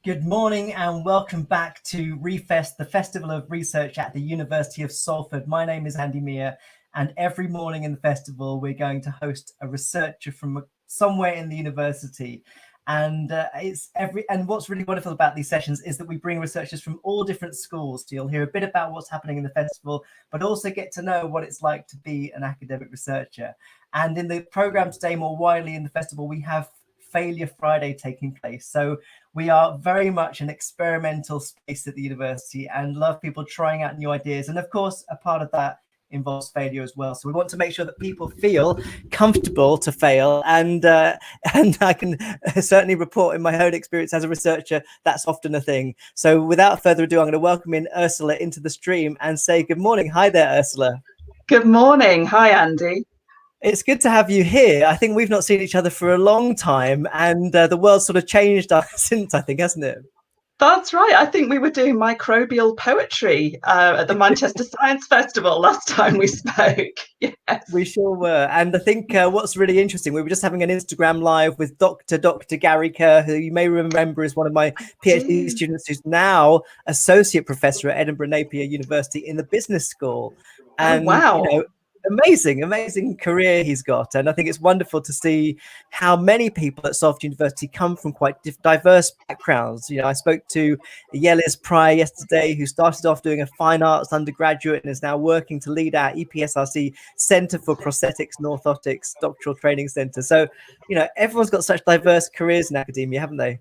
Good morning and welcome back to ReFest, the Festival of Research at the University of Salford. My name is Andy Mear, and every morning in the festival, we're going to host a researcher from somewhere in the university. And what's really wonderful about these sessions is that we bring researchers from all different schools. So you'll hear a bit about what's happening in the festival, but also get to know what it's like to be an academic researcher. And in the program today, more widely in the festival, we have Failure Friday taking place. So we are very much an experimental space at the university and love people trying out new ideas. And of course, a part of that involves failure as well. So we want to make sure that people feel comfortable to fail. And I can certainly report in my own experience as a researcher, that's often a thing. So without further ado, I'm going to welcome in Ursula into the stream and say good morning. Hi there, Ursula. Good morning. Hi, Andy. It's good to have you here. I think we've not seen each other for a long time, and the world's sort of changed since, I think, hasn't it? That's right. I think we were doing microbial poetry at the Manchester Science Festival last time we spoke. Yes. We sure were. And I think what's really interesting, we were just having an Instagram live with Dr. Gary Kerr, who you may remember is one of my PhD students who's now associate professor at Edinburgh Napier University in the business school. And, wow. Amazing career he's got. And I think it's wonderful to see how many people at Salford University come from quite diverse backgrounds. I spoke to Yelis Pryor yesterday, who started off doing a fine arts undergraduate and is now working to lead our EPSRC Centre for Prosthetics and Orthotics Doctoral Training Centre. So, everyone's got such diverse careers in academia, haven't they?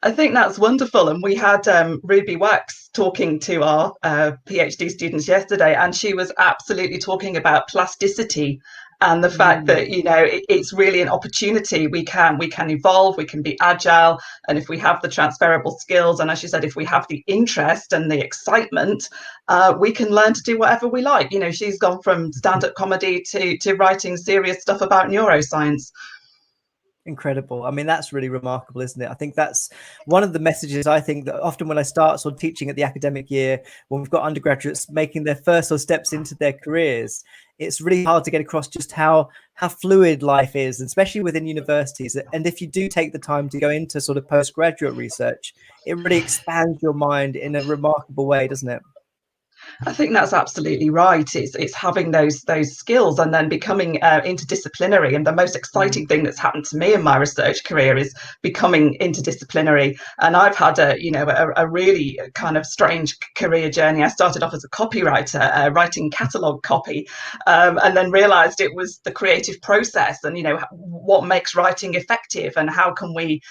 I think that's wonderful. And we had Ruby Wax talking to our PhD students yesterday, and she was absolutely talking about plasticity and the fact that, it's really an opportunity. We can evolve, we can be agile. And if we have the transferable skills, and as you said, if we have the interest and the excitement, we can learn to do whatever we like. She's gone from stand-up comedy to writing serious stuff about neuroscience. Incredible. I mean, that's really remarkable, isn't it? I think that's one of the messages I think that often when I start sort of teaching at the academic year, when we've got undergraduates making their first sort of steps into their careers, it's really hard to get across just how fluid life is, especially within universities. And if you do take the time to go into sort of postgraduate research, it really expands your mind in a remarkable way, doesn't it? I think that's absolutely right. It's having those skills and then becoming interdisciplinary. And the most exciting thing that's happened to me in my research career is becoming interdisciplinary. And I've had a really kind of strange career journey. I started off as a copywriter, writing catalogue copy, and then realised it was the creative process and what makes writing effective and how can we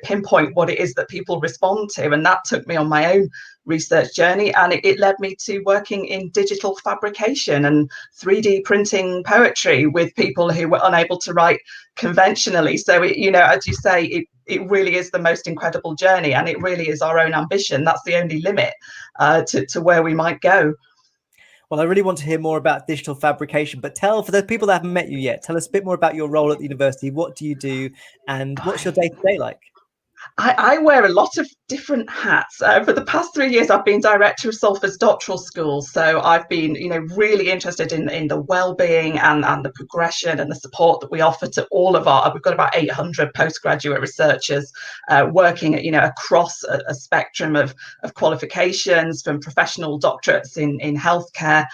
pinpoint what it is that people respond to. And that took me on my own research journey, and it led me to working in digital fabrication and 3D printing poetry with people who were unable to write conventionally. So as you say, it really is the most incredible journey, and it really is our own ambition. That's the only limit to where we might go. Well, I really want to hear more about digital fabrication, but for the people that haven't met you yet, tell us a bit more about your role at the university. What do you do, and what's your day-to-day like? I wear a lot of different hats. For the past 3 years, I've been director of Salford's doctoral school. So I've been, really interested in the well-being and the progression and the support that we offer to all of we've got about 800 postgraduate researchers working across a spectrum of qualifications, from professional doctorates in healthcare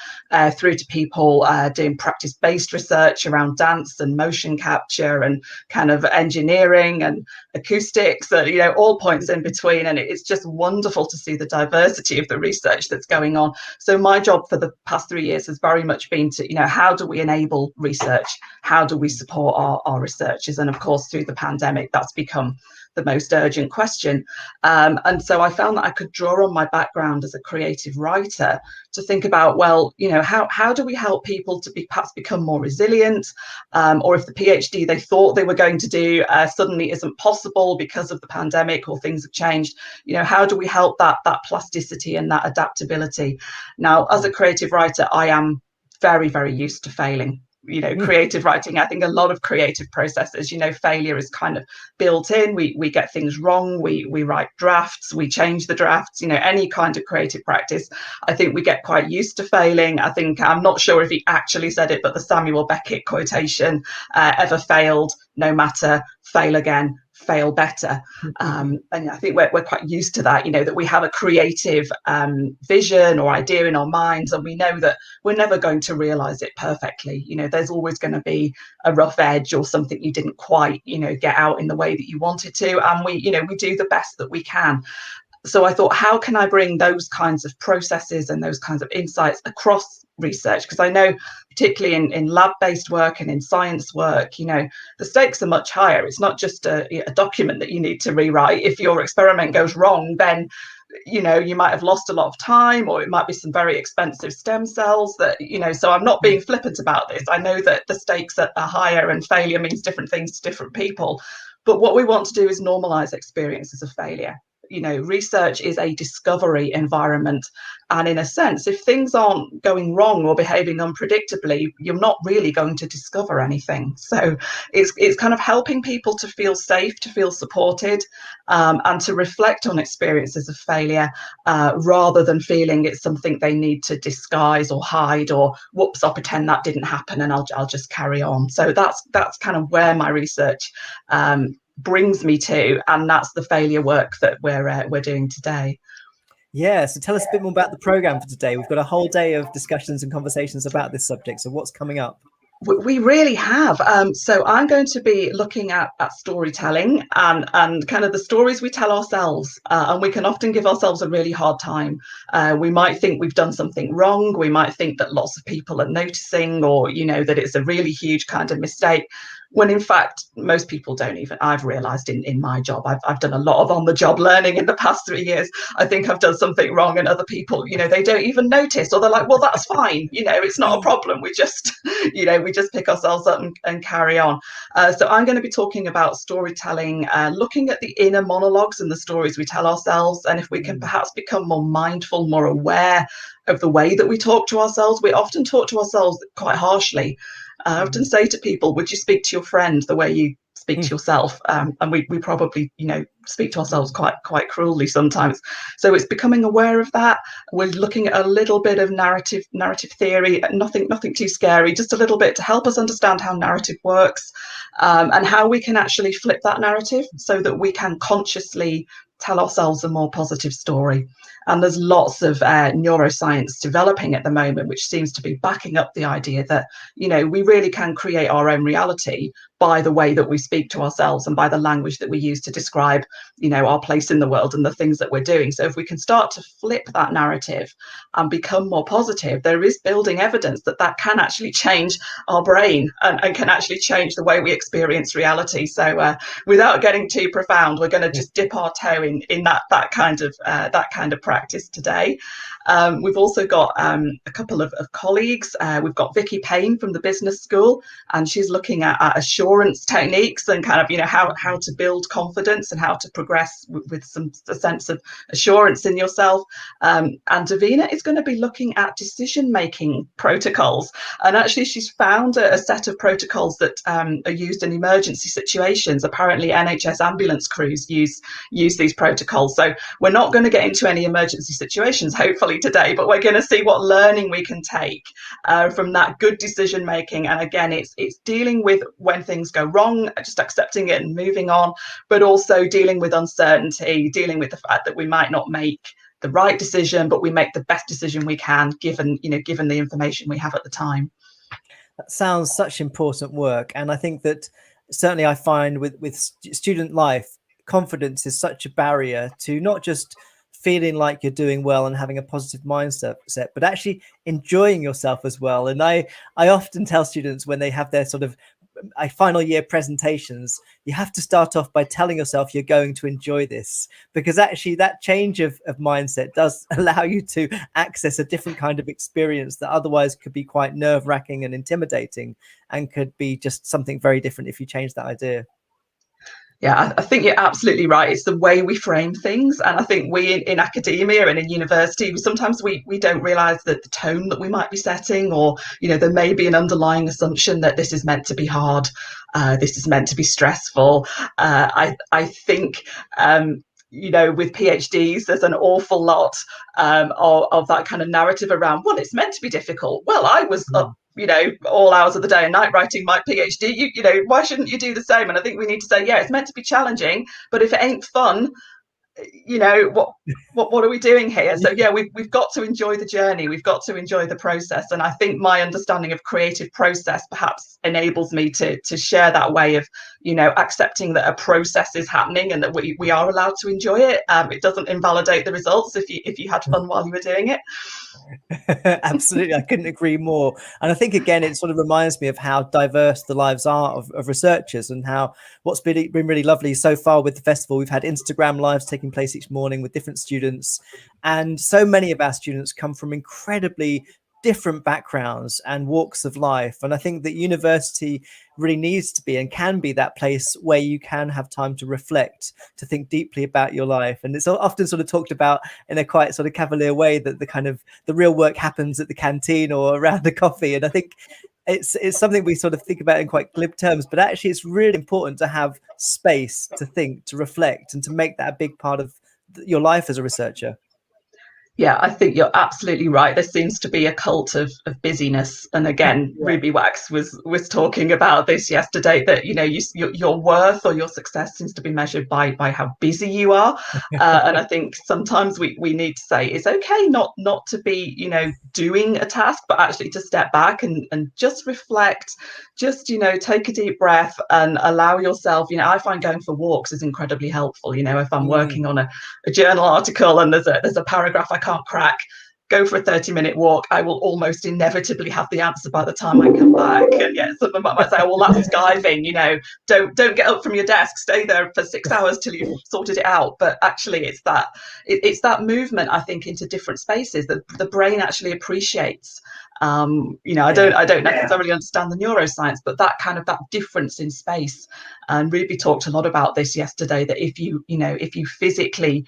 through to people doing practice-based research around dance and motion capture and kind of engineering and acoustics, all points in between. And it's just wonderful to see the diversity of the research that's going on. So my job for the past 3 years has very much been to, how do we enable research? How do we support our researchers? And of course, through the pandemic, that's become the most urgent question. And so I found that I could draw on my background as a creative writer to think about, well, how do we help people to perhaps become more resilient? Or if the PhD they thought they were going to do suddenly isn't possible because of the pandemic or things have changed, how do we help that plasticity and that adaptability? Now, as a creative writer, I am very, very used to failing. Creative writing, I think a lot of creative processes, failure is kind of built in. We get things wrong, we write drafts, we change the drafts, any kind of creative practice. I think we get quite used to failing. I think, I'm not sure if he actually said it, but the Samuel Beckett quotation, ever failed, no matter, fail again, fail better. And I think we're quite used to that, that we have a creative vision or idea in our minds, and we know that we're never going to realize it perfectly. There's always going to be a rough edge or something you didn't quite, get out in the way that you wanted to. And we do the best that we can. So I thought, how can I bring those kinds of processes and those kinds of insights across research? Because I know, particularly in lab-based work and in science work, the stakes are much higher. It's not just a document that you need to rewrite. If your experiment goes wrong, then you might have lost a lot of time, or it might be some very expensive stem cells that, so I'm not being flippant about this. I know that the stakes are higher and failure means different things to different people. But what we want to do is normalize experiences of failure. Research is a discovery environment. And in a sense, if things aren't going wrong or behaving unpredictably, you're not really going to discover anything. So it's kind of helping people to feel safe, to feel supported, and to reflect on experiences of failure, rather than feeling it's something they need to disguise or hide, or whoops, I'll pretend that didn't happen and I'll just carry on. So that's kind of where my research brings me to, and that's the failure work that we're doing today. Yeah, so tell us a bit more about the program for today. We've got a whole day of discussions and conversations about this subject. So what's coming up? We really have. So I'm going to be looking at storytelling and kind of the stories we tell ourselves. And we can often give ourselves a really hard time. We might think we've done something wrong. We might think that lots of people are noticing, or, that it's a really huge kind of mistake, when in fact most people don't even. I've realized in my job, I've done a lot of on-the-job learning in the past 3 years. I think I've done something wrong, and other people, they don't even notice, or they're like, well, that's fine, it's not a problem, we just we just pick ourselves up and carry on. So I'm going to be talking about storytelling, looking at the inner monologues and the stories we tell ourselves, and if we can perhaps become more mindful, more aware of the way that we talk to ourselves. We often talk to ourselves quite harshly. I often say to people, would you speak to your friend the way you speak to yourself? And we probably, speak to ourselves quite cruelly sometimes. So it's becoming aware of that. We're looking at a little bit of narrative theory, nothing too scary, just a little bit to help us understand how narrative works, and how we can actually flip that narrative so that we can consciously tell ourselves a more positive story. And there's lots of neuroscience developing at the moment, which seems to be backing up the idea that, we really can create our own reality by the way that we speak to ourselves and by the language that we use to describe, our place in the world and the things that we're doing. So if we can start to flip that narrative and become more positive, there is building evidence that can actually change our brain and can actually change the way we experience reality. So without getting too profound, we're going to just dip our toe in that kind of practice today. We've also got a couple of colleagues. We've got Vicky Payne from the Business School, and she's looking at assurance techniques and kind of, how to build confidence and how to progress with a sense of assurance in yourself. And Davina is going to be looking at decision-making protocols. And actually, she's found a set of protocols that are used in emergency situations. Apparently, NHS ambulance crews use these protocols. So we're not going to get into any emergency situations, hopefully, today, but we're going to see what learning we can take from that good decision making. And again, it's dealing with when things go wrong, just accepting it and moving on, but also dealing with uncertainty, dealing with the fact that we might not make the right decision, but we make the best decision we can given the information we have at the time. That sounds such important work. And I think that certainly I find with student life, confidence is such a barrier to not just feeling like you're doing well and having a positive mindset, but actually enjoying yourself as well. And I often tell students when they have their sort of final year presentations, you have to start off by telling yourself you're going to enjoy this, because actually that change of mindset does allow you to access a different kind of experience that otherwise could be quite nerve-wracking and intimidating, and could be just something very different if you change that idea. Yeah, I think you're absolutely right. It's the way we frame things. And I think we in academia and in university, sometimes we don't realize that the tone that we might be setting, or, there may be an underlying assumption that this is meant to be hard. This is meant to be stressful. I think, with PhDs, there's an awful lot of that kind of narrative around, well, it's meant to be difficult. Well, I was up all hours of the day and night writing my PhD. Why shouldn't you do the same? And I think we need to say, yeah, it's meant to be challenging, but if it ain't fun, what are we doing here? So yeah, we've got to enjoy the journey, we've got to enjoy the process. And I think my understanding of creative process perhaps enables me to share that way of accepting that a process is happening and that we are allowed to enjoy it. It doesn't invalidate the results if you had fun while you were doing it. Absolutely, I couldn't agree more. And I think again it sort of reminds me of how diverse the lives are of researchers, and how what's been really lovely so far with the festival, we've had Instagram lives taking place each morning with different students, and so many of our students come from incredibly different backgrounds and walks of life. And I think that university really needs to be and can be that place where you can have time to reflect, to think deeply about your life. And it's often sort of talked about in a quite sort of cavalier way that the real work happens at the canteen or around the coffee. And I think it's something we sort of think about in quite glib terms, but actually it's really important to have space to think, to reflect, and to make that a big part of your life as a researcher. Yeah, I think you're absolutely right. There seems to be a cult of busyness, and again, Yeah. Ruby Wax was talking about this yesterday. That your worth or your success seems to be measured by how busy you are, and I think sometimes we need to say it's okay not to be doing a task, but actually to step back and just reflect, just take a deep breath and allow yourself. I find going for walks is incredibly helpful. If I'm working on a journal article and there's a paragraph I can't crack, go for a 30-minute walk. I will almost inevitably have the answer by the time I come back. And yeah, someone might say, oh, well, that's skiving, don't get up from your desk, stay there for 6 hours till you've sorted it out. But actually it's that movement, I think, into different spaces that the brain actually appreciates. I don't necessarily understand the neuroscience, but that difference in space. And Ruby talked a lot about this yesterday, that if you physically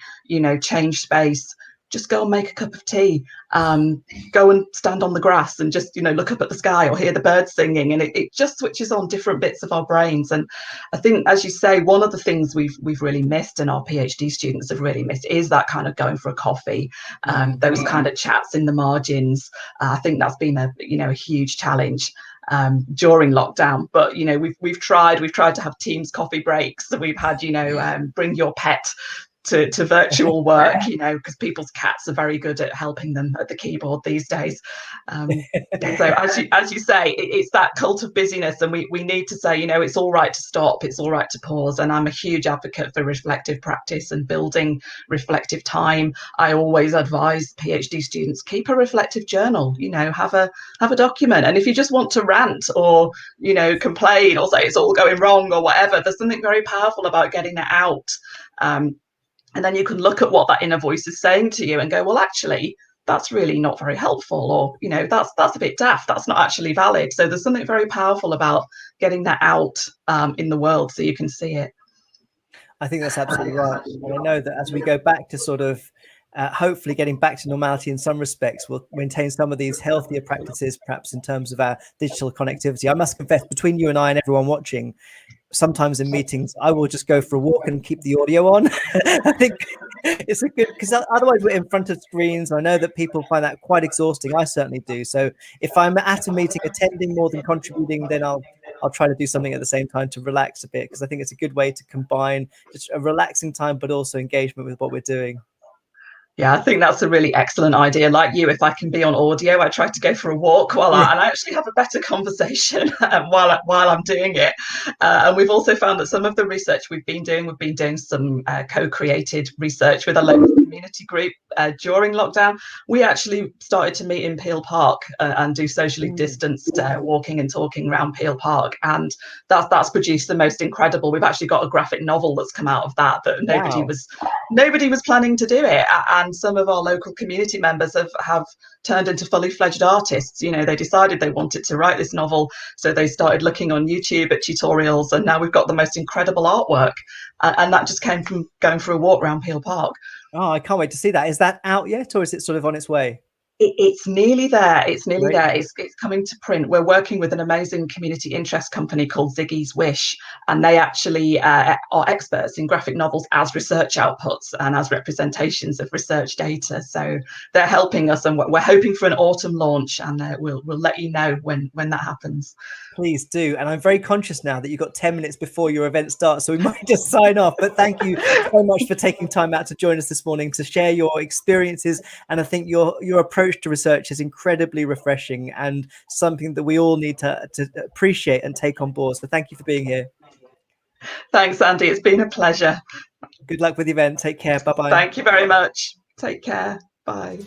change space, just go and make a cup of tea, go and stand on the grass and just look up at the sky or hear the birds singing, and it just switches on different bits of our brains. And I think, as you say, one of the things we've really missed, and our PhD students have really missed, is that kind of going for a coffee, those kind of chats in the margins. I think that's been a huge challenge during lockdown. But we've tried to have Teams coffee breaks. So we've had bring your pet to virtual work, because people's cats are very good at helping them at the keyboard these days. So as you say, it's that cult of busyness, and we need to say, it's all right to stop, it's all right to pause. And I'm a huge advocate for reflective practice and building reflective time. I always advise PhD students, keep a reflective journal, have a document. And if you just want to rant or complain or say it's all going wrong or whatever, there's something very powerful about getting it out. And then you can look at what that inner voice is saying to you and go, well, actually, that's really not very helpful, or that's a bit daft, that's not actually valid. So there's something very powerful about getting that out in the world so you can see it. I think that's absolutely right. And I know that as we go back to sort of hopefully getting back to normality in some respects, we'll maintain some of these healthier practices, perhaps in terms of our digital connectivity. I must confess, between you and I and everyone watching, sometimes in meetings I will just go for a walk and keep the audio on. I think it's a good, because otherwise we're in front of screens. I know that people find that quite exhausting. I certainly do. So if I'm at a meeting attending more than contributing, then I'll try to do something at the same time to relax a bit, because I think it's a good way to combine just a relaxing time but also engagement with what we're doing. Yeah, I think that's a really excellent idea. Like you, if I can be on audio, I try to go for a walk and I actually have a better conversation while I'm doing it. And we've also found that some of the research we've been doing some co-created research with a local community group during lockdown. We actually started to meet in Peel Park and do socially distanced walking and talking around Peel Park, and that's produced the most incredible. We've actually got a graphic novel that's come out of that nobody was planning to do it. And some of our local community members have turned into fully fledged artists. They decided they wanted to write this novel, so they started looking on YouTube at tutorials, and now we've got the most incredible artwork. And that just came from going for a walk around Peel Park. Oh, I can't wait to see that. Is that out yet, or is it sort of on its way? It's nearly there. It's nearly Right. there. It's coming to print. We're working with an amazing community interest company called Ziggy's Wish, and they actually are experts in graphic novels as research outputs and as representations of research data. So they're helping us, and we're hoping for an autumn launch, and we'll let you know when that happens. Please do. And I'm very conscious now that you've got 10 minutes before your event starts, so we might just sign off. But thank you so much for taking time out to join us this morning to share your experiences. And I think your approach to research is incredibly refreshing and something that we all need to appreciate and take on board. So thank you for being here. Thanks, Andy. It's been a pleasure. Good luck with the event. Take care. Bye-bye. Thank you very much. Take care. Bye.